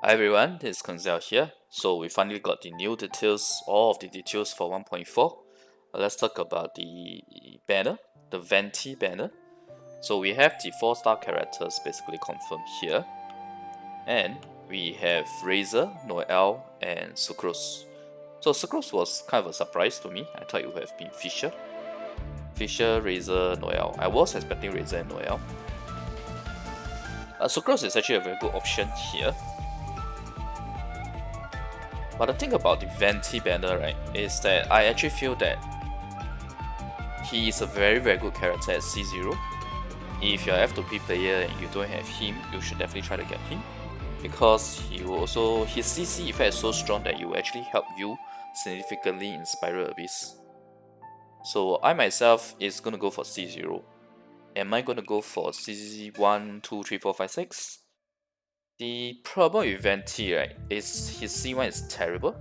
Hi everyone, this is Koinzell here. So we finally got the new details, all of the details for 1.4. Let's talk about the banner, the Venti banner. So we have the 4-star characters basically confirmed here. And we have Razor, Noelle, and Sucrose. So Sucrose was kind of a surprise to me. I thought it would have been Fisher. Fisher, Razor, Noelle. I was expecting Razor and Noelle. Sucrose is actually a very good option here. But the thing about the Venti banner, right, is that I actually feel that he is a very good character at C0. If you're a F2P player and you don't have him, you should definitely try to get him. Because he will also, his CC effect is so strong that it will actually help you significantly in Spiral Abyss. So I myself is gonna go for C0. Am I gonna go for C1, 2, 3, 4, 5, 6? The problem with Venti, right, is his C1 is terrible,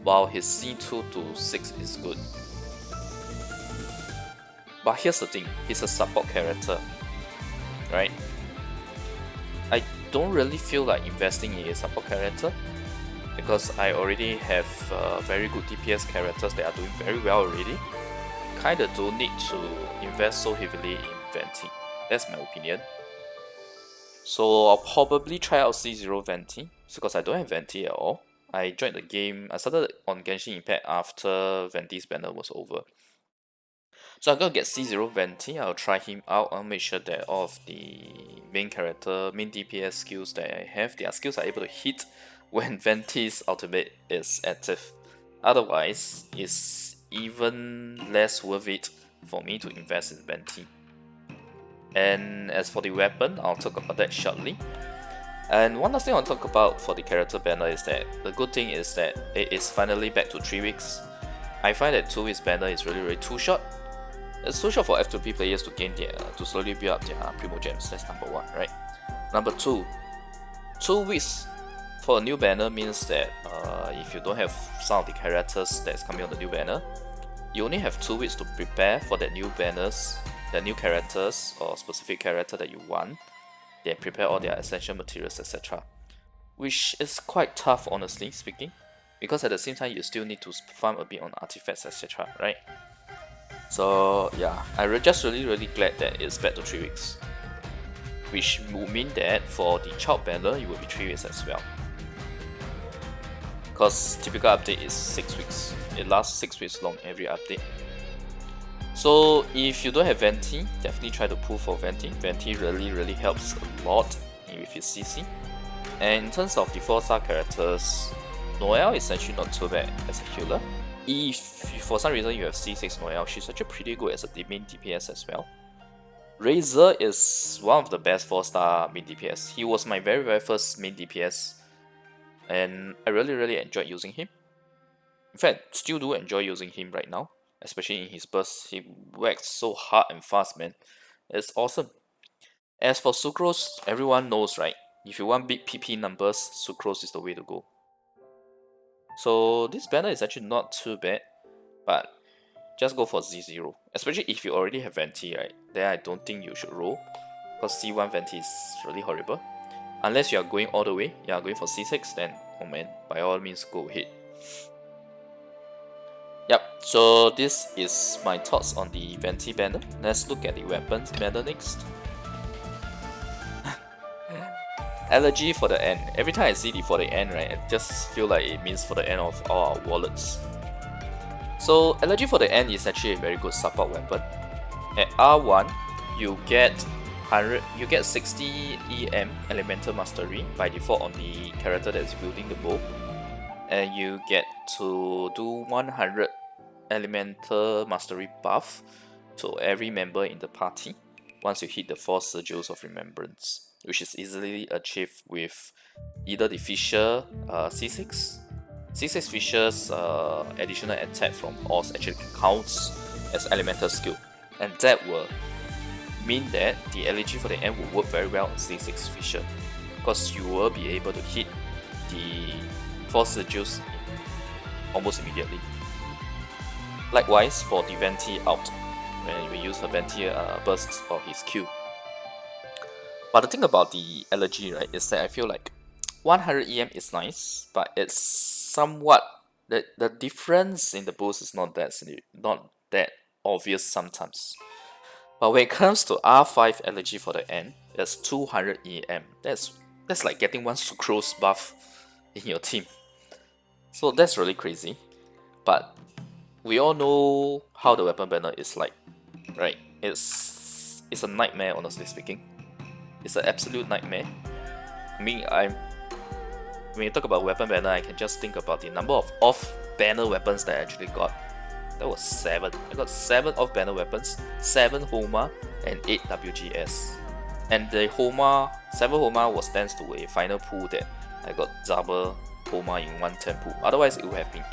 while his C2 to 6 is good. But here's the thing, he's a support character, right? I don't really feel like investing in a support character, because I already have very good DPS characters that are doing very well already. Kinda don't need to invest so heavily in Venti, that's my opinion. So I'll probably try out C0 Venti, because I don't have Venti at all. I joined the game, I started on Genshin Impact after Venti's banner was over. So I'm gonna get C0 Venti, I'll try him out, I'll make sure that all of the main character, main DPS skills that I have, their skills are able to hit when Venti's ultimate is active. Otherwise, it's even less worth it for me to invest in Venti. And as for the weapon, I'll talk about that shortly. And one last thing I'll talk about for the character banner is that the good thing is that it is finally back to 3 weeks. I find that 2 weeks banner is really too short. It's too short for F2P players to gain to slowly build up their Primogems. That's number 1, right? Number 2, 2 weeks for a new banner means that if you don't have some of the characters that's coming on the new banner, you only have 2 weeks to prepare for that new banners, the new characters or specific character that you want. They prepare all their essential materials, etc. Which is quite tough, honestly speaking, because at the same time you still need to farm a bit on artifacts, etc. Right? So yeah, I'm just really glad that it's back to 3 weeks, which will mean that for the child banner it will be 3 weeks as well. Because typical update is 6 weeks. It lasts 6 weeks long every update. So if you don't have Venti, definitely try to pull for Venti. Venti really helps a lot with his CC. And in terms of the 4-star characters, Noelle is actually not too bad as a healer. If for some reason you have C6 Noelle, she's actually pretty good as a main DPS as well. Razor is one of the best 4-star main DPS. He was my very first main DPS, and I really enjoyed using him. In fact, still do enjoy using him right now, especially in his burst. He whacks so hard and fast, man. It's awesome. As for Sucrose, everyone knows, right? If you want big PP numbers, Sucrose is the way to go. So this banner is actually not too bad, but just go for Z0. Especially if you already have Venti, right? Then I don't think you should roll, because C1 Venti is really horrible. Unless you are going all the way, you are going for C6, then oh man, by all means go ahead. Yep, so this is my thoughts on the Venti banner. Let's look at the weapons banner next. Elegy for the end. Every time I see the for the end, right, I just feel like it means for the end of all our wallets. So Elegy for the end is actually a very good support weapon. At R1, you get 60 EM Elemental Mastery by default on the character that is wielding the bow, and you get to do 100 Elemental Mastery buff to every member in the party once you hit the 4 Sigils of Remembrance, which is easily achieved with either the Fisher C6. C6 Fisher's additional attack from Oz actually counts as elemental skill, and that will mean that the Elegy for the end will work very well on C6 Fisher, because you will be able to hit the 4 Sigils almost immediately. Likewise for the Venti out, when we use the Venti burst for his Q. But the thing about the Elegy, right, is that I feel like 100 EM is nice, but it's somewhat the difference in the boost is not that obvious sometimes. But when it comes to R5 Elegy for the end, it's 200 EM. That's like getting one sucrose buff in your team. So that's really crazy. But we all know how the weapon banner is like, right? It's a nightmare, honestly speaking. It's an absolute nightmare. I mean, when you talk about weapon banner, I can just think about the number of off-banner weapons that I actually got. That was 7. I got 7 off-banner weapons, 7 Homa, and 8 WGS. And the 7 Homa was thanks to a final pool that I got double Homa in one temple. Otherwise, it would have been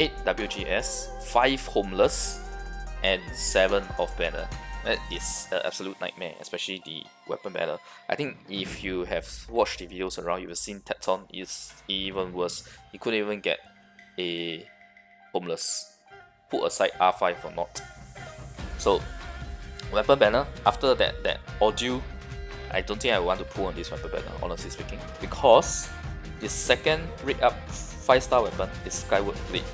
8 WGS, 5 Homeless, and 7 off-banner. That is an absolute nightmare, especially the weapon banner. I think if you have watched the videos around, you've seen Tecton is even worse. You couldn't even get a Homeless. Put aside R5 or not. So, weapon banner, after that audio, I don't think I want to pull on this weapon banner, honestly speaking. Because the second rate up 5-star weapon is Skyward Blade.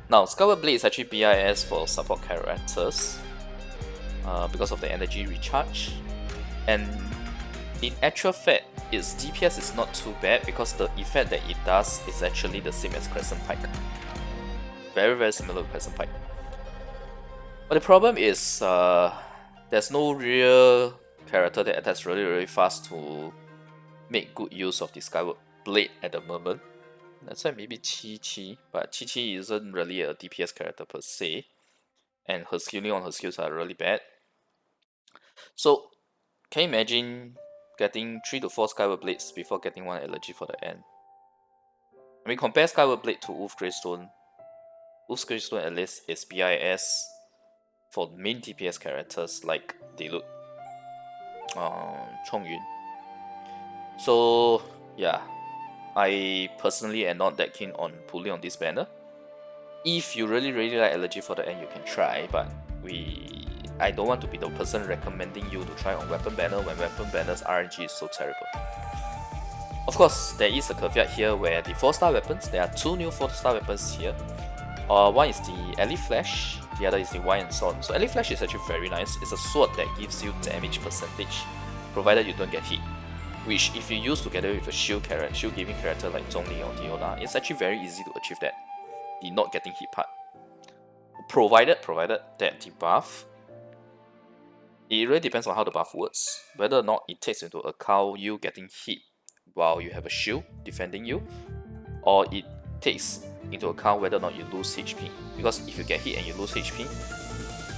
Now, Skyward Blade is actually BIS for support characters because of the energy recharge. And in actual fact, its DPS is not too bad because the effect that it does is actually the same as Crescent Pike. Very, very similar to Crescent Pike. But the problem is there's no real character that attacks really, really fast to make good use of the Skyward Blade at the moment. That's why maybe Chi-Chi, but Chi-Chi isn't really a DPS character per se, and her skilling on her skills are really bad. So, can you imagine getting 3 to 4 Skyward Blades before getting one Elegy for the end? I mean, compare Skyward Blade to Wolf Greystone. Wolf Greystone at least is BIS for main DPS characters like Diluc, Chongyun. So yeah, I personally am not that keen on pulling on this banner. If you really like Elegy for the end, you can try, but I don't want to be the person recommending you to try on weapon banner when weapon banner's RNG is so terrible. Of course, there is a caveat here where the 4-star weapons, there are 2 new 4-star weapons here. One is the Ellie Flash, the other is the Wine Sword. So Ellie Flash is actually very nice. It's a sword that gives you damage percentage, provided you don't get hit. Which, if you use together with a shield giving character like Zhongli or Diona, it's actually very easy to achieve that, the not getting hit part. Provided that the buff, it really depends on how the buff works, whether or not it takes into account you getting hit while you have a shield defending you, or it takes into account whether or not you lose HP. Because if you get hit and you lose HP,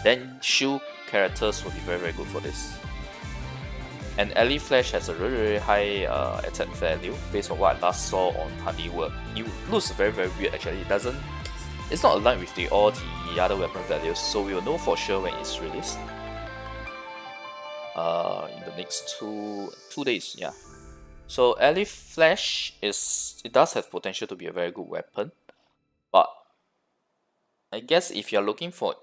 then shield characters will be very, very good for this. And Ellie Flash has a really, really high attack value based on what I last saw on Honey World. It looks very, very weird actually. It's not aligned with all the other weapon values, so we will know for sure when it's released. In the next two days, yeah. So Ellie Flash it does have potential to be a very good weapon, but I guess if you're looking for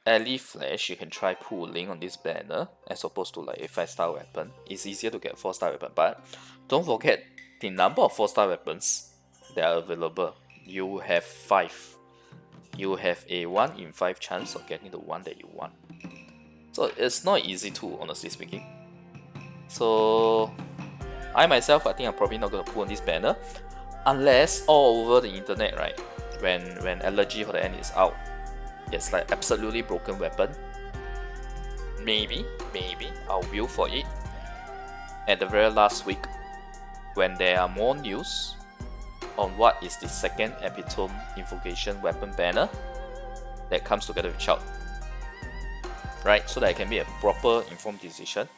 Ellie Flash, you can try pulling on this banner as opposed to like a 5-star weapon. It's easier to get 4-star weapon, but don't forget the number of 4-star weapons that are available. You have 5. You have a 1 in 5 chance of getting the one that you want. So it's not easy to, honestly speaking. So I myself, I think I'm probably not going to pull on this banner unless all over the internet, right, when Elegy for the end is out, it's like absolutely broken weapon. Maybe I'll will for it at the very last week when there are more news on what is the second Epitome Invocation weapon banner that comes together with Child, right? So that I can make a proper informed decision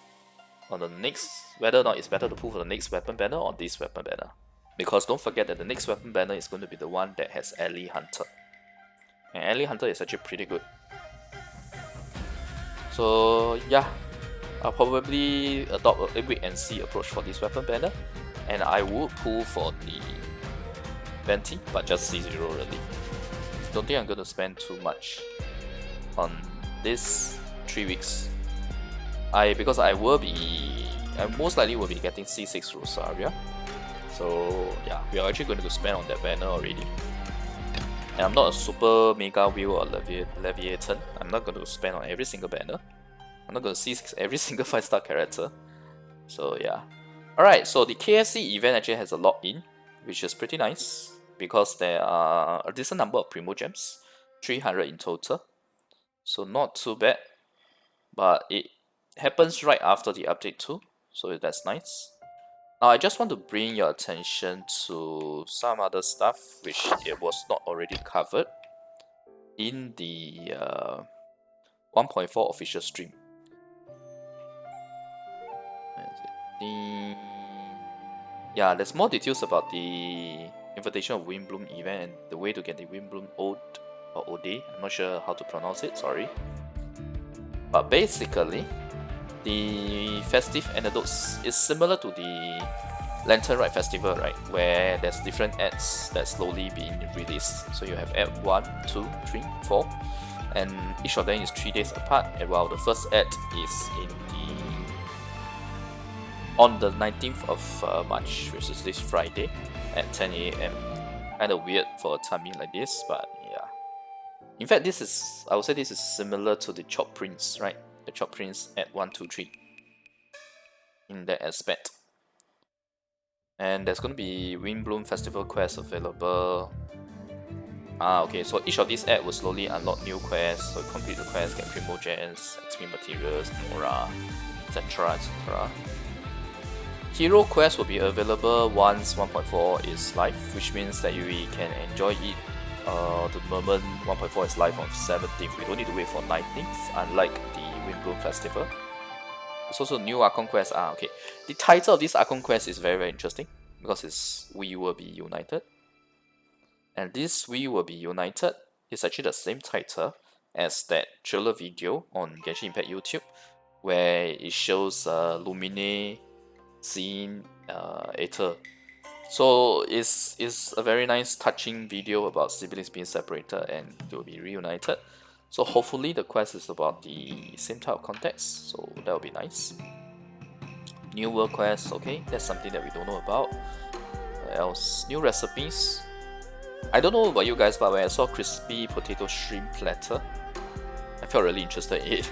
on the next, whether or not it's better to pull for the next weapon banner or this weapon banner. Because don't forget that the next weapon banner is going to be the one that has Ellie Hunter. And Ellie Hunter is actually pretty good. So yeah, I'll probably adopt a wait and see approach for this weapon banner. And I would pull for the Venti, but just C0 really. Don't think I'm going to spend too much on this 3 weeks. Because I most likely will be getting C6 Rosaria. So yeah, we are actually going to spend on that banner already. And I'm not a super mega wheel or leviathan. I'm not going to spend on every single banner. I'm not going to see every single 5-star character. So yeah. Alright, so the KSC event actually has a login, which is pretty nice because there are a decent number of Primo Gems, 300 in total. So not too bad, but it happens right after the update too, so that's nice. Now I just want to bring your attention to some other stuff which it was not already covered in the 1.4 official stream. Yeah, there's more details about the Invitation of Windbloom event and the way to get the Windbloom Ode or Ode. I'm not sure how to pronounce it, sorry. But basically, the festive anecdotes is similar to the Lantern Rite Festival, right? Where there's different ads that's slowly being released. So you have ad 1, 2, 3, 4, and each of them is 3 days apart. And while the first ad is on the 19th of March, which is this Friday at 10 AM. Kind of weird for a timing like this, but yeah. In fact, I would say this is similar to the Chop Prince, right? The Chop Prince at 1, 2, 3 in that aspect. And there's going to be Windbloom Festival quests available. Okay, so each of these ads will slowly unlock new quests. So complete the quest, get Primo Gems, XP materials, Mora, etc. etc. Hero quest will be available once 1.4 is live, which means that we can enjoy it the moment 1.4 is live on 17th. We don't need to wait for 19th, unlike the Windbloom Festival. There's also new Archon quest. Okay. The title of this Archon quest is very, very interesting because it's We Will Be United. And this We Will Be United is actually the same title as that trailer video on Genshin Impact YouTube, where it shows Lumine seeing Aether. So it's a very nice, touching video about siblings being separated and they will be reunited. So hopefully the quest is about the same type of context, so that will be nice. New world quest, okay, that's something that we don't know about. What else? New recipes. I don't know about you guys, but when I saw crispy potato shrimp platter, I felt really interested in it.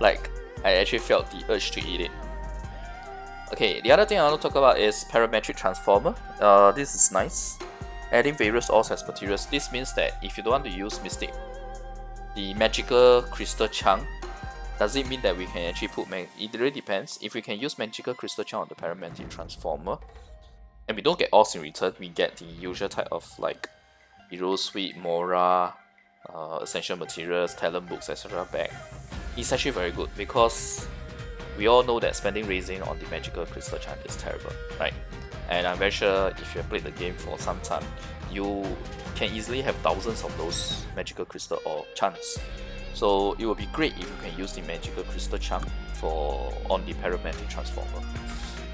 Like, I actually felt the urge to eat it. Okay, the other thing I want to talk about is parametric transformer. This is nice. Adding various ores as materials. This means that if you don't want to use Mystic, the magical crystal chunk, does it mean that we can actually put it really depends. If we can use magical crystal chunk on the parametric transformer, and we don't get ores in return, we get the usual type of like Hero Suite, Mora, essential materials, talent books, etc. back. It's actually very good because we all know that spending raising on the magical crystal chunk is terrible, right? And I'm very sure if you have played the game for some time, you can easily have thousands of those magical crystal or chunks. So it would be great if you can use the magical crystal chunk on the parametric transformer.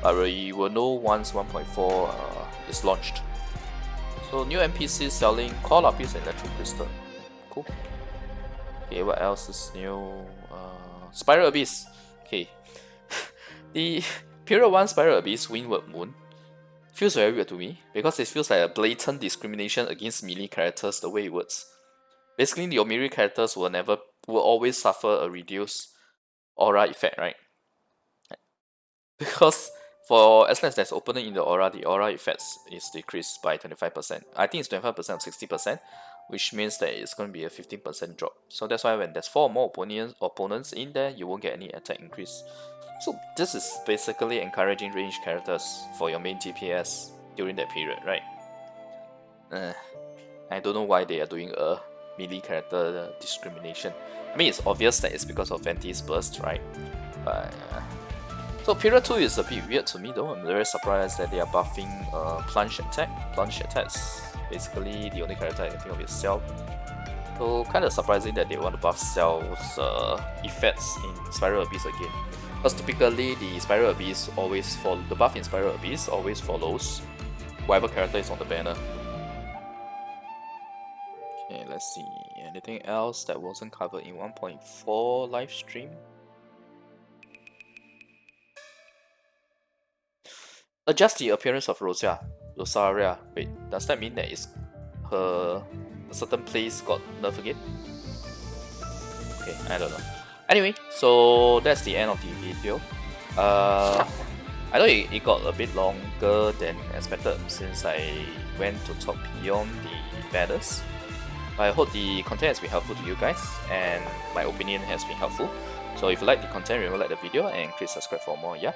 But we will know once 1.4 is launched. So new NPCs selling Core Lapis and Electro Crystal. Cool. Okay, what else is new? Spiral Abyss. Okay. The Period 1 Spiral Abyss Windward Moon feels very weird to me because it feels like a blatant discrimination against melee characters the way it works. Basically, your melee characters will always suffer a reduced aura effect, right? Because for as long as there's opening in the aura effect is decreased by 25%. I think it's 25% or 60%, which means that it's going to be a 15% drop. So that's why when there's 4 or more opponents in there, you won't get any attack increase. So this is basically encouraging ranged characters for your main TPS during that period, right? I don't know why they are doing a melee character discrimination. I mean, it's obvious that it's because of Venti's burst, right? But so period 2 is a bit weird to me though. I'm very surprised that they are buffing plunge attack. Plunge attacks basically the only character I can think of is Cell. So kind of surprising that they want to buff Cell's effects in Spiral Abyss again. Because typically the Spiral Abyss the buff in Spiral Abyss always follows whatever character is on the banner. Okay, let's see. Anything else that wasn't covered in 1.4 live stream? Adjust the appearance of Rosia. Rosaria. Wait, does that mean that a certain place got nerfed again? Okay, I don't know. Anyway, so that's the end of the video. I know it got a bit longer than expected since I went to talk beyond the banners. I hope the content has been helpful to you guys and my opinion has been helpful. So if you like the content, remember to like the video and click subscribe for more, yeah?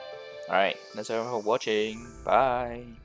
Alright, thanks everyone for watching. Bye!